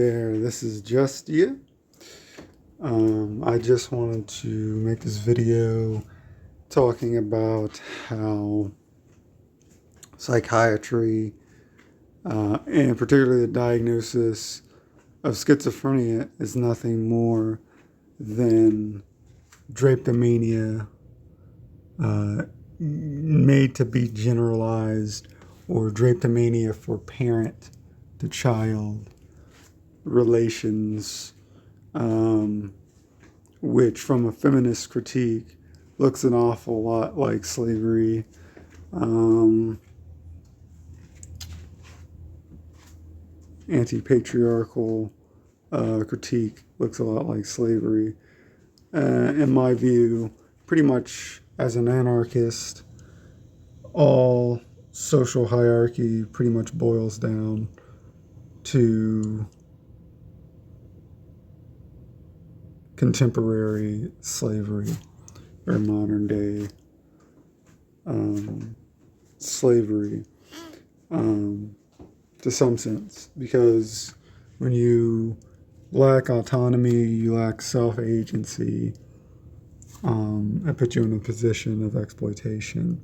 There, this is just you. I just wanted to make this video talking about how psychiatry, and particularly the diagnosis of schizophrenia, is nothing more than drapetomania made to be generalized, or drapetomania for parent to child relations, which from a feminist critique looks an awful lot like slavery. Anti-patriarchal critique looks a lot like slavery. In my view, pretty much as an anarchist, all social hierarchy pretty much boils down to contemporary slavery, or modern day slavery, to some sense, because when you lack autonomy, you lack self-agency, it puts you in a position of exploitation.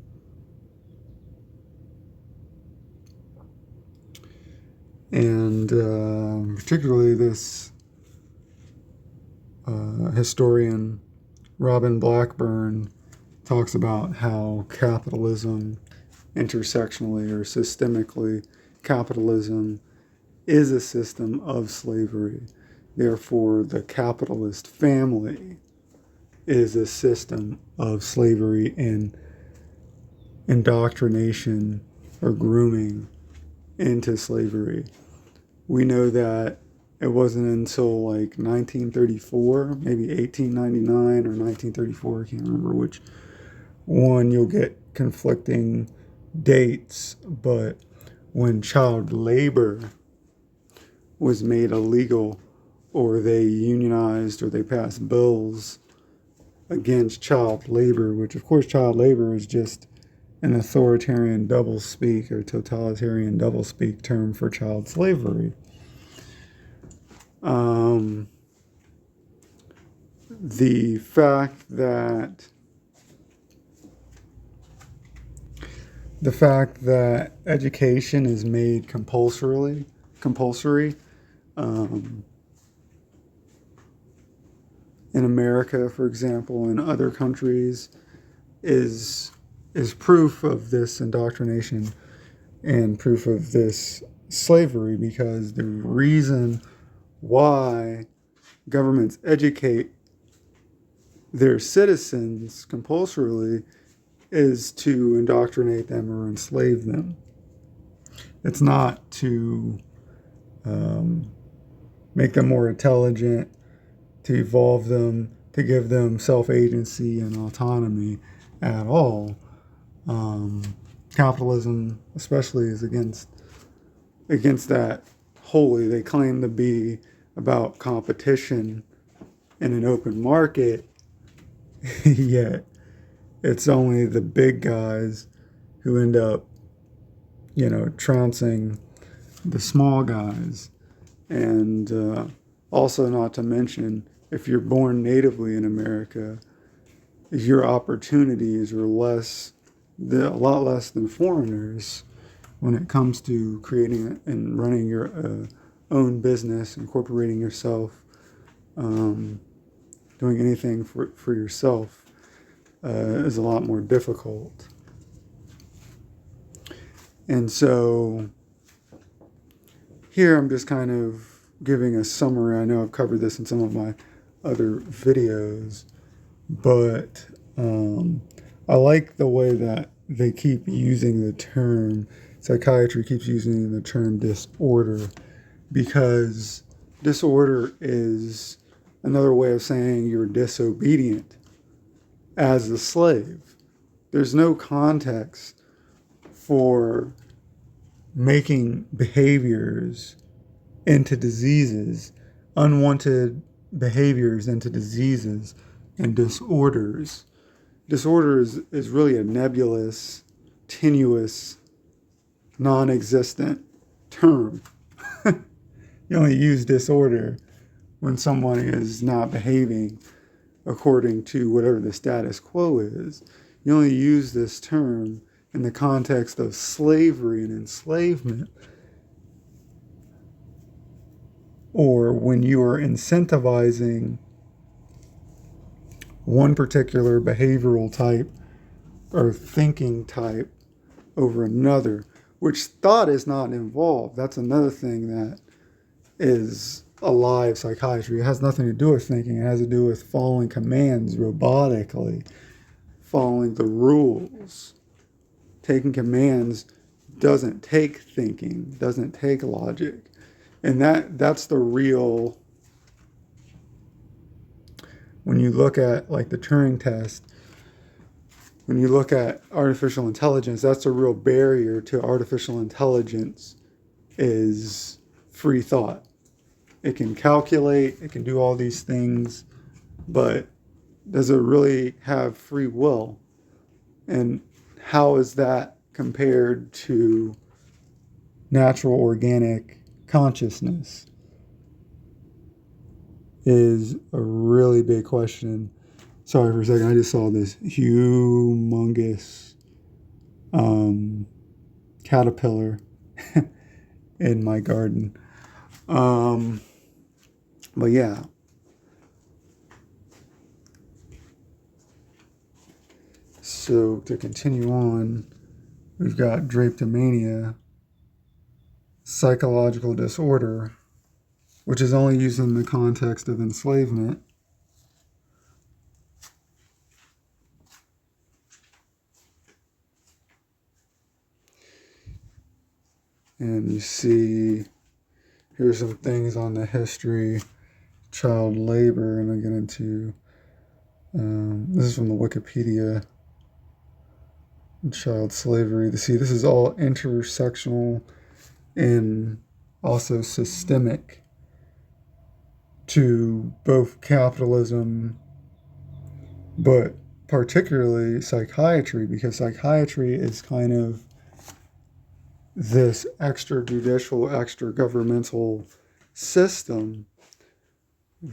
And particularly this historian Robin Blackburn talks about how capitalism, intersectionally or systemically, capitalism is a system of slavery. Therefore, the capitalist family is a system of slavery and indoctrination or grooming into slavery. We know that it wasn't until like 1934, maybe 1899 or 1934, I can't remember which one, you'll get conflicting dates, but when child labor was made illegal, or they unionized, or they passed bills against child labor, which of course child labor is just an authoritarian doublespeak or totalitarian doublespeak term for child slavery. The fact that education is made compulsory, in America, for example, and other countries, is proof of this indoctrination and proof of this slavery, because the reason why governments educate their citizens compulsorily is to indoctrinate them or enslave them. It's not to make them more intelligent, to evolve them, to give them self-agency and autonomy at all. Capitalism especially is against that wholly. They claim to be about competition in an open market, yet it's only the big guys who end up, trouncing the small guys. And also, not to mention, if you're born natively in America, your opportunities are a lot less than foreigners when it comes to creating and running your own business, incorporating yourself, doing anything for yourself is a lot more difficult. And so here I'm just kind of giving a summary. I know I've covered this in some of my other videos, but I like the way that they keep using the term, psychiatry keeps using the term disorder, because disorder is another way of saying you're disobedient as a slave. There's no context for making behaviors into diseases, unwanted behaviors into diseases and disorders. Disorder is really a nebulous, tenuous, non-existent term. You only use disorder when someone is not behaving according to whatever the status quo is. You only use this term in the context of slavery and enslavement, or when you are incentivizing one particular behavioral type or thinking type over another, which thought is not involved. That's another thing that is a lie of psychiatry. It has nothing to do with thinking. It has to do with following commands robotically, following the rules. Taking commands doesn't take thinking, doesn't take logic. And that's the real, when you look at like the Turing test, when you look at artificial intelligence, that's a real barrier to artificial intelligence is free thought. It can calculate, it can do all these things, but does it really have free will? And how is that compared to natural organic consciousness is a really big question. Sorry for a second, I just saw this humongous caterpillar in my garden. But yeah. So to continue on, we've got Drapetomania, psychological disorder, which is only used in the context of enslavement. And you see, here's some things on the history, child labor, and I get into, this is from the Wikipedia, child slavery. See, this is all intersectional and also systemic to both capitalism, but particularly psychiatry, because psychiatry is kind of this extrajudicial, extra-governmental system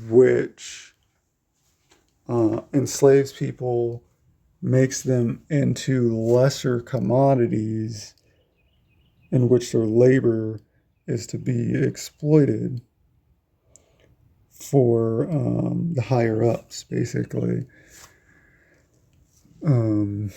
which enslaves people, makes them into lesser commodities in which their labor is to be exploited for the higher ups, basically. And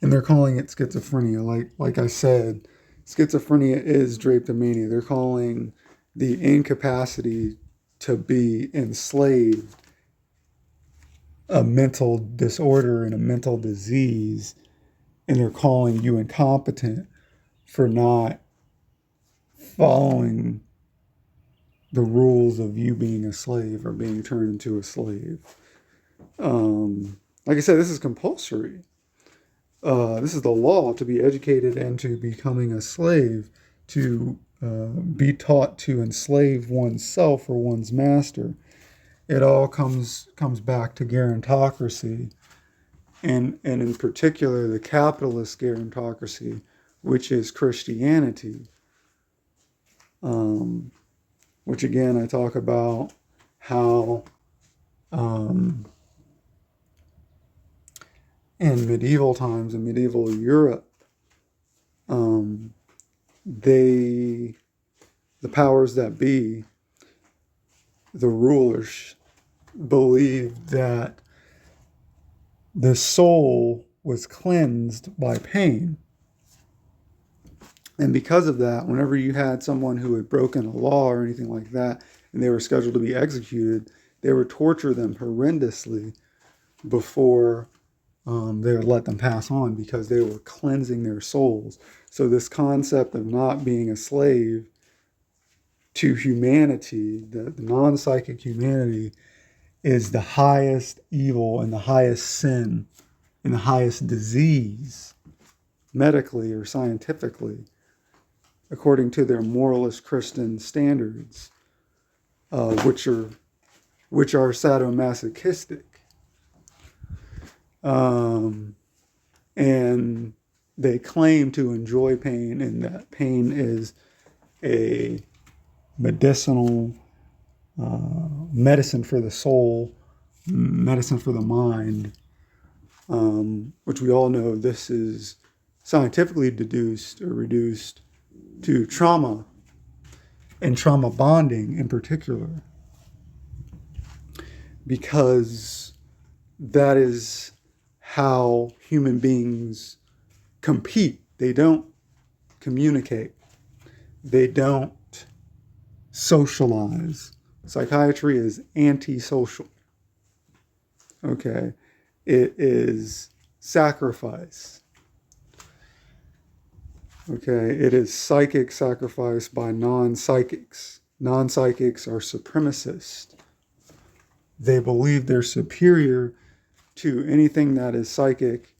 they're calling it schizophrenia. Like I said, schizophrenia is drapetomania. They're calling the incapacity to be enslaved a mental disorder and a mental disease, and they're calling you incompetent for not following the rules of you being a slave or being turned into a slave. Like I said, this is compulsory. This is the law, to be educated into becoming a slave, to be taught to enslave oneself or one's master. It all comes back to gerontocracy, and in particular the capitalist gerontocracy, which is Christianity. Which again, I talk about how in medieval times, in medieval Europe, the powers that be, the rulers, believed that the soul was cleansed by pain. And because of that, whenever you had someone who had broken a law or anything like that, and they were scheduled to be executed, they would torture them horrendously before they would let them pass on, because they were cleansing their souls. So this concept of not being a slave to humanity, the non-psychic humanity, is the highest evil and the highest sin and the highest disease, medically or scientifically, according to their moralist Christian standards, which are sadomasochistic. And they claim to enjoy pain, and that pain is a medicinal medicine for the soul, medicine for the mind, which we all know this is scientifically deduced or reduced to trauma and trauma bonding in particular, because that is how human beings compete. They don't communicate. They don't socialize. Psychiatry is antisocial. Okay. It is sacrifice. Okay. It is psychic sacrifice by non-psychics. Non-psychics are supremacists. They believe they're superior to anything that is psychic,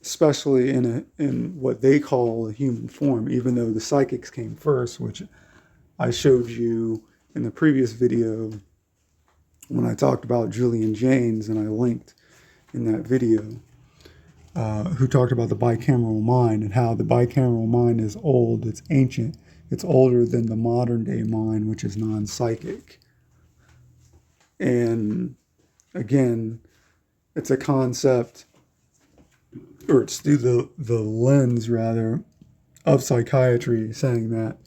especially in what they call a human form, even though the psychics came first, which I showed you in the previous video when I talked about Julian Jaynes, and I linked in that video, who talked about the bicameral mind and how the bicameral mind is old, it's ancient, it's older than the modern day mind, which is non-psychic. And again, it's a concept, or it's through the lens, rather, of psychiatry, saying that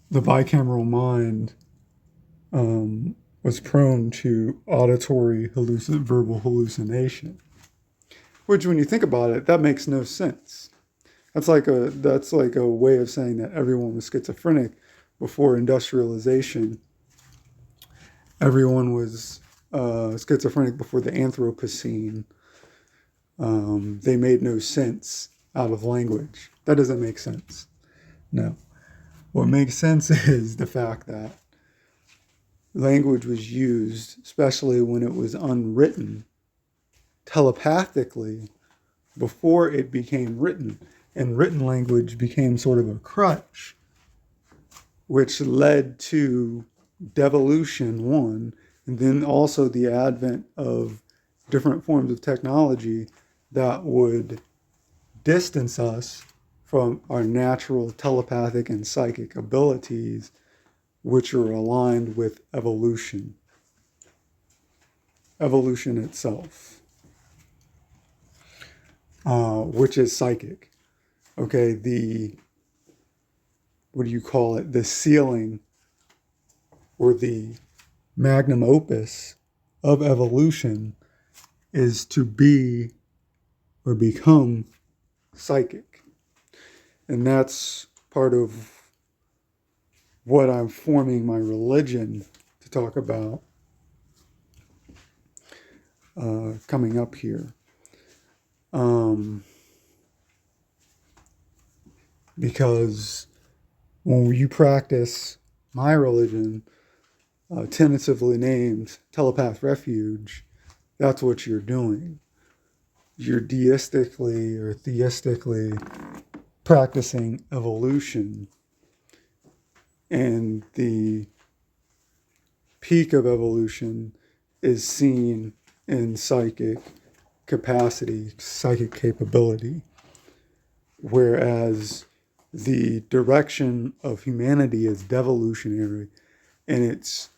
the bicameral mind was prone to auditory verbal hallucination. Which, when you think about it, that makes no sense. That's like a way of saying that everyone was schizophrenic before industrialization. Everyone was schizophrenic before the Anthropocene. They made no sense out of language. That doesn't make sense. No. What makes sense is the fact that language was used, especially when it was unwritten, telepathically before it became written. And written language became sort of a crutch, which led to devolution, one, and then also the advent of different forms of technology that would distance us from our natural telepathic and psychic abilities, which are aligned with evolution. Evolution itself, which is psychic. Okay, what do you call it? The ceiling, or the magnum opus of evolution, is to be or become psychic. And that's part of what I'm forming my religion to talk about coming up here. Because when you practice my religion, tentatively named Telepath Refuge, that's what you're doing. You're deistically or theistically practicing evolution. And the peak of evolution is seen in psychic capacity, psychic capability. Whereas the direction of humanity is devolutionary, and it's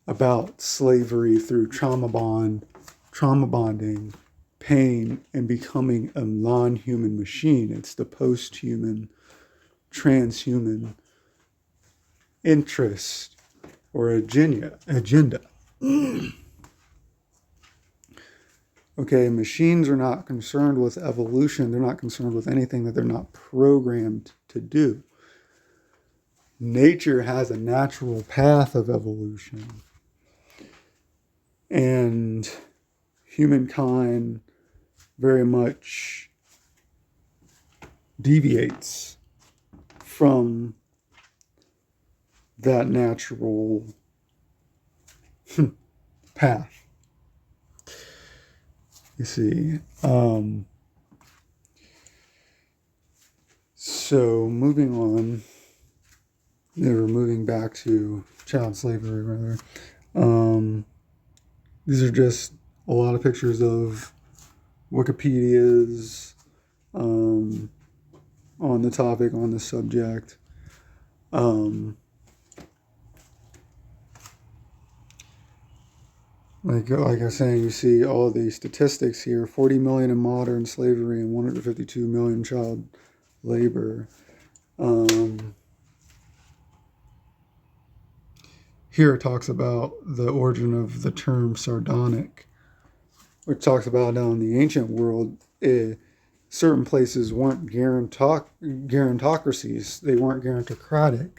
about slavery through trauma bonding, pain, and becoming a non-human machine. It's the post-human, transhuman interest or agenda. Okay, machines are not concerned with evolution. They're not concerned with anything that they're not programmed to do. Nature has a natural path of evolution. And humankind very much deviates from that natural path. You see, so moving on, we're moving back to child slavery, rather. These are just a lot of pictures of Wikipedias on the topic, on the subject. Like I was saying, you see all the statistics here: 40 million in modern slavery and 152 million child labor. Here it talks about the origin of the term sardonic, which talks about now in the ancient world, certain places weren't gerontocracies. They weren't gerontocratic.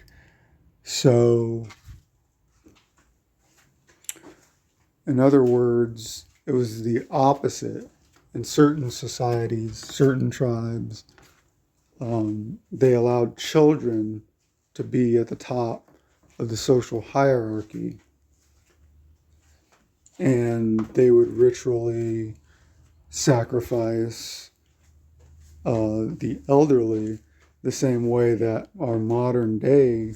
So, in other words, it was the opposite. In certain societies, certain tribes, they allowed children to be at the top of the social hierarchy. And they would ritually sacrifice the elderly the same way that our modern day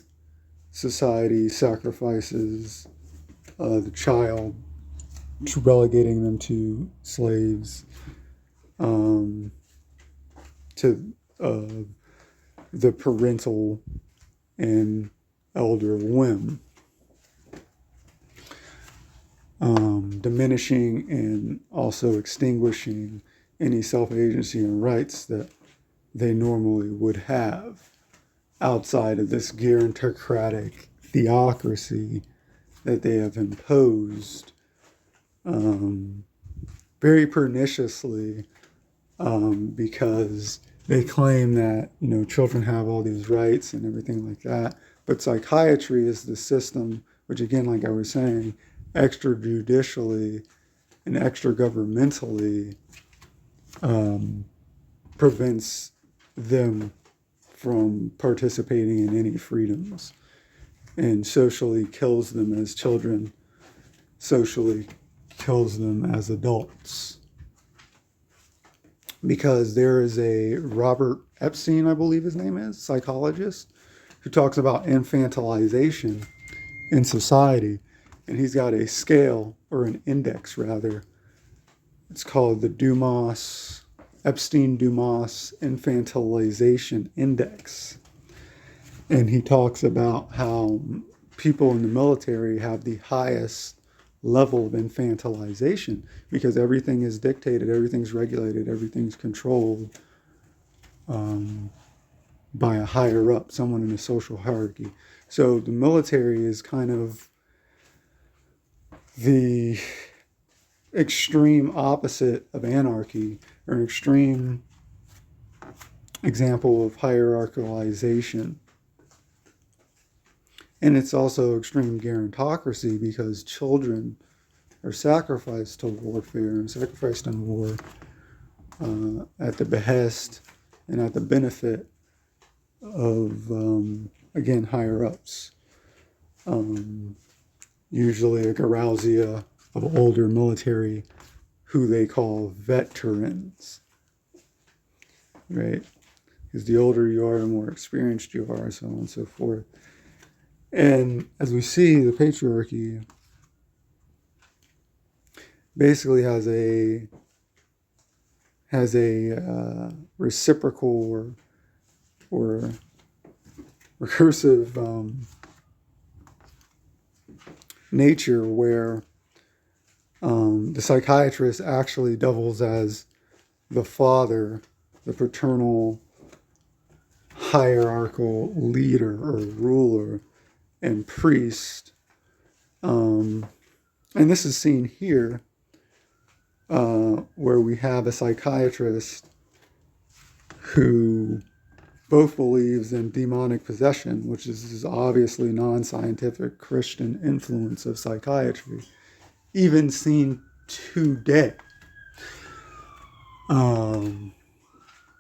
society sacrifices the child, relegating them to slaves, to the parental and elder whim, diminishing and also extinguishing any self-agency and rights that they normally would have outside of this gerontocratic theocracy that they have imposed very perniciously, because they claim that, children have all these rights and everything like that. But psychiatry is the system which, again, like I was saying, extrajudicially and extra-governmentally prevents them from participating in any freedoms, and socially kills them as children, socially kills them as adults. Because there is a Robert Epstein, I believe his name is, psychologist, who talks about infantilization in society. And he's got a scale, or an index rather. It's called the Epstein-Dumas Infantilization Index. And he talks about how people in the military have the highest level of infantilization because everything is dictated, everything's regulated, everything's controlled by a higher up, someone in a social hierarchy. So the military is kind of the extreme opposite of anarchy, or an extreme example of hierarchicalization. And it's also extreme gerontocracy because children are sacrificed to warfare and sacrificed in war at the behest and at the benefit of, again, higher ups. Usually a Garousia of older military who they call veterans, right? Because the older you are, the more experienced you are, so on and so forth. And as we see, the patriarchy basically has a reciprocal or recursive nature where the psychiatrist actually doubles as the father, the paternal hierarchical leader or ruler and priest. And this is seen here where we have a psychiatrist who both believes in demonic possession, which is obviously non-scientific Christian influence of psychiatry, even seen today,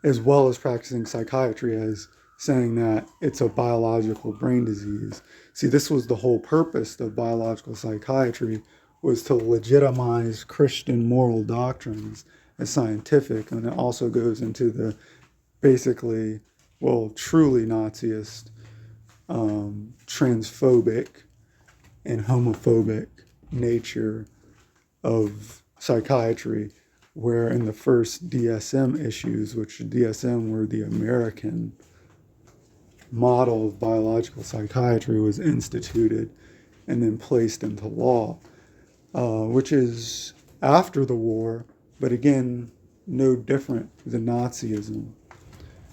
as well as practicing psychiatry as saying that it's a biological brain disease. See, this was the whole purpose of biological psychiatry, was to legitimize Christian moral doctrines as scientific, and it also goes into the basically, truly Naziist, transphobic and homophobic nature of psychiatry, where in the first DSM issues, which DSM were the American model of biological psychiatry, was instituted and then placed into law, which is after the war, but again, no different than Nazism,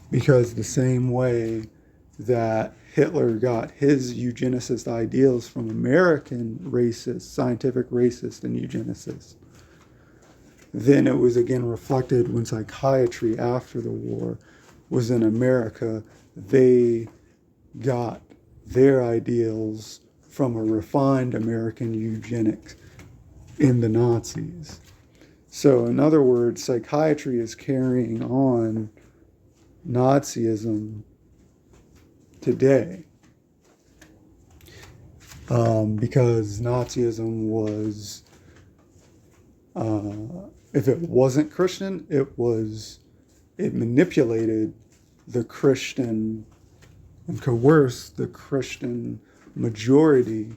because the same way that Hitler got his eugenicist ideals from American racists, scientific racists and eugenicists, then it was again reflected when psychiatry after the war was in America. They got their ideals from a refined American eugenics in the Nazis. So in other words, psychiatry is carrying on Nazism today, because Nazism was, if it wasn't Christian, it manipulated the Christian and coerced the Christian majority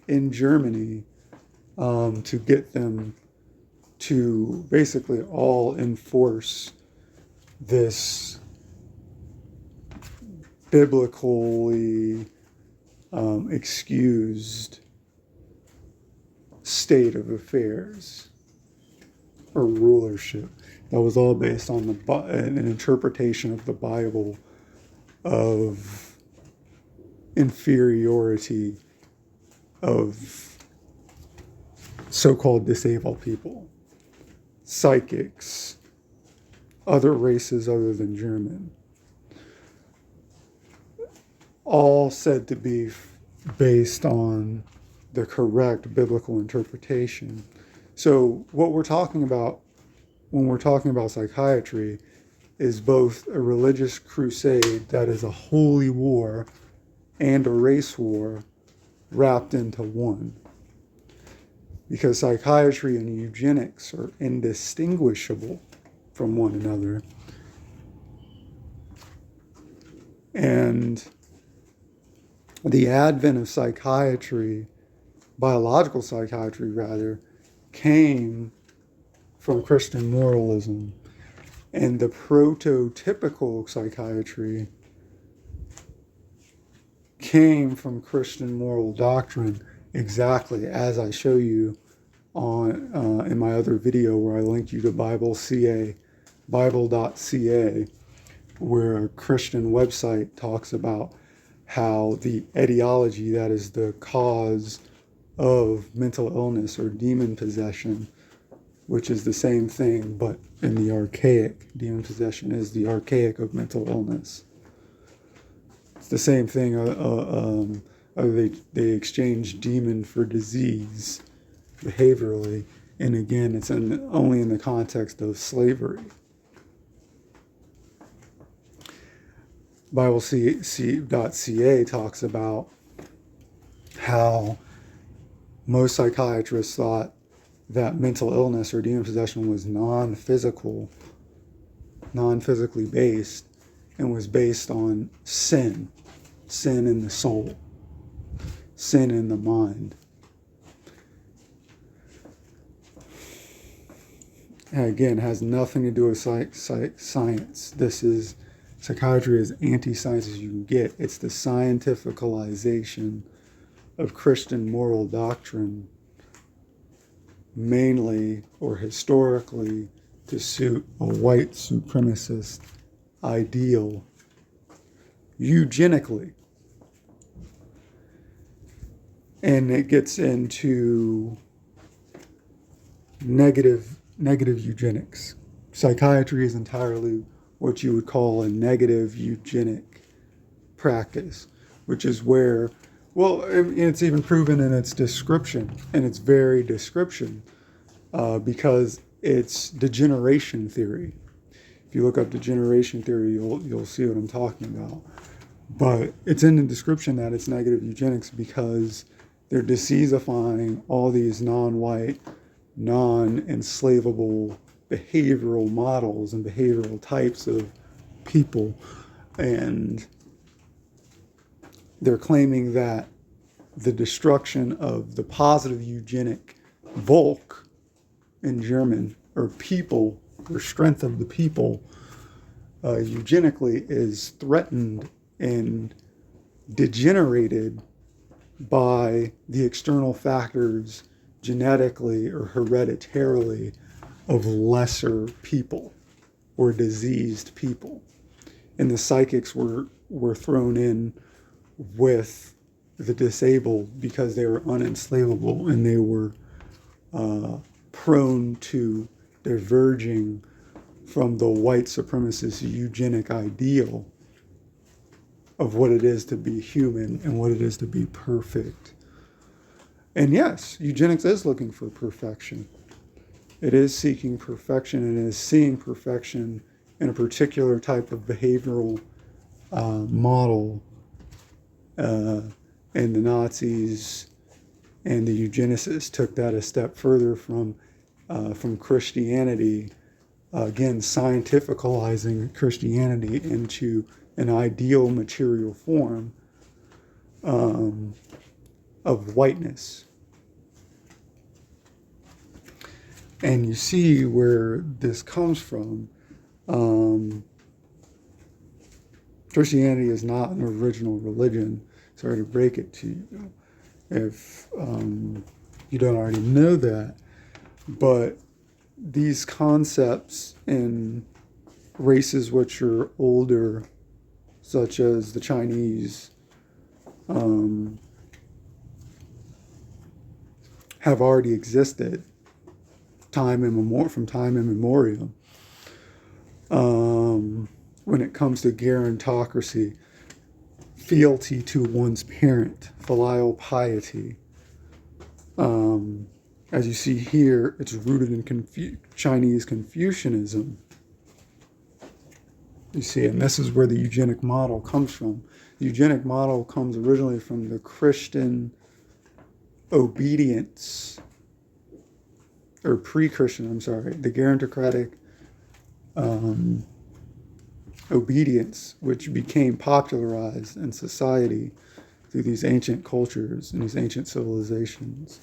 in Germany to get them to basically all enforce this biblically excused state of affairs or rulership that was all based on an interpretation of the Bible of inferiority of so-called disabled people, psychics, other races other than German, all said to be based on the correct biblical interpretation. So what we're talking about when we're talking about psychiatry is both a religious crusade that is a holy war and a race war wrapped into one. Because psychiatry and eugenics are indistinguishable from one another. And the advent of psychiatry, biological psychiatry rather, came from Christian moralism. And the prototypical psychiatry came from Christian moral doctrine, exactly as I show you on in my other video where I linked you to Bible.ca, where a Christian website talks about how the etiology, that is the cause of mental illness or demon possession, which is the same thing, but in the archaic. Demon possession is the archaic of mental illness. It's the same thing. They exchange demon for disease behaviorally, and again, it's only in the context of slavery. Bible.ca talks about how most psychiatrists thought that mental illness or demon possession was non-physically based, and was based on sin in the soul, sin in the mind. And again, it has nothing to do with science. Psychiatry is anti-science as you can get. It's the scientificalization of Christian moral doctrine, mainly or historically to suit a white supremacist ideal, eugenically. And it gets into negative eugenics. Psychiatry is entirely what you would call a negative eugenic practice, which is where, well, it's even proven in its description, and its very description, because it's degeneration theory. If you look up degeneration theory, you'll see what I'm talking about. But it's in the description that it's negative eugenics because they're diseasifying all these non-white, non-enslavable behavioral models and behavioral types of people. And they're claiming that the destruction of the positive eugenic Volk in German, or people or strength of the people eugenically is threatened and degenerated by the external factors genetically or hereditarily of lesser people or diseased people. And the psychics were thrown in with the disabled because they were unenslavable and they were prone to diverging from the white supremacist eugenic ideal of what it is to be human and what it is to be perfect. And yes, eugenics is looking for perfection. It is seeking perfection and it is seeing perfection in a particular type of behavioral model. And the Nazis and the eugenicists took that a step further from Christianity, again, scientificalizing Christianity into an ideal material form of whiteness. And you see where this comes from. Christianity is not an original religion. Sorry to break it to you if you don't already know that. But these concepts in races which are older, such as the Chinese, have already existed from time immemorial. When it comes to gerontocracy, fealty to one's parent, filial piety. As you see here, it's rooted in Chinese Confucianism. You see, and this is where the eugenic model comes from. The eugenic model comes originally from the Christian obedience, or pre-Christian, the gerontocratic obedience, which became popularized in society through these ancient cultures and these ancient civilizations.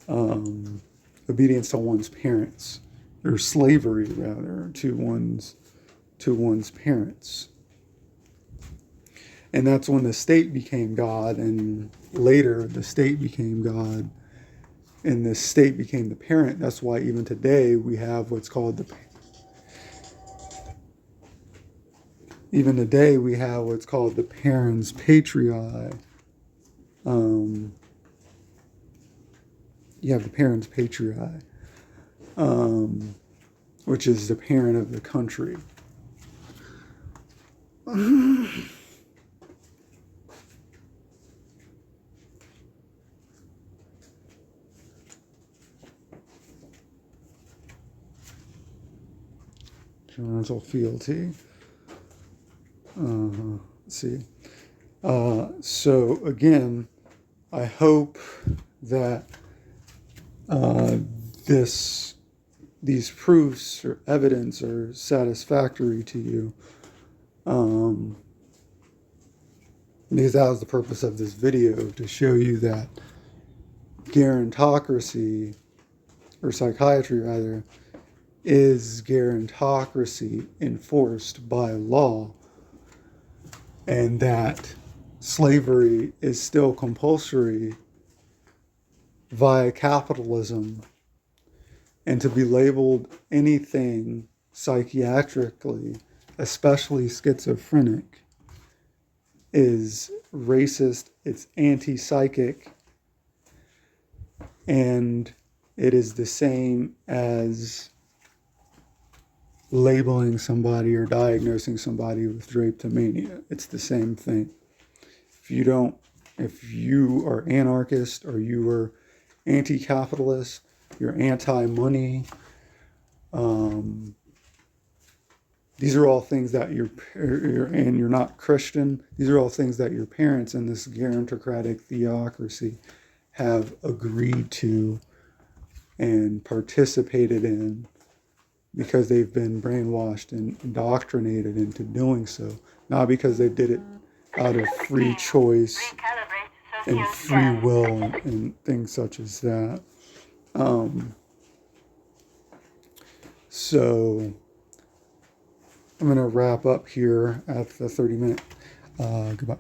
Obedience to one's parents, or slavery rather, to one's parents. And that's when the state became God, and later the state became God, and the state became the parent. That's why even today we have what's called the parens patriae. You have the parens patriae, which is the parent of the country. Parental fealty. Let's see. So again, I hope that these proofs or evidence are satisfactory to you, because that was the purpose of this video, to show you that gerontocracy, or psychiatry rather, is gerontocracy enforced by law, and that slavery is still compulsory via capitalism, and to be labeled anything psychiatrically, especially schizophrenic, is racist, it's anti-psychic, and it is the same as labeling somebody or diagnosing somebody with drapetomania. It's the same thing. If you are anarchist, or you are anti-capitalist, you're anti-money, these are all things that and you're not Christian, these are all things that your parents in this gerontocratic theocracy have agreed to and participated in, because they've been brainwashed and indoctrinated into doing so, not because they did it out of free choice and free will and things such as that. So I'm going to wrap up here at the 30-minute. Goodbye.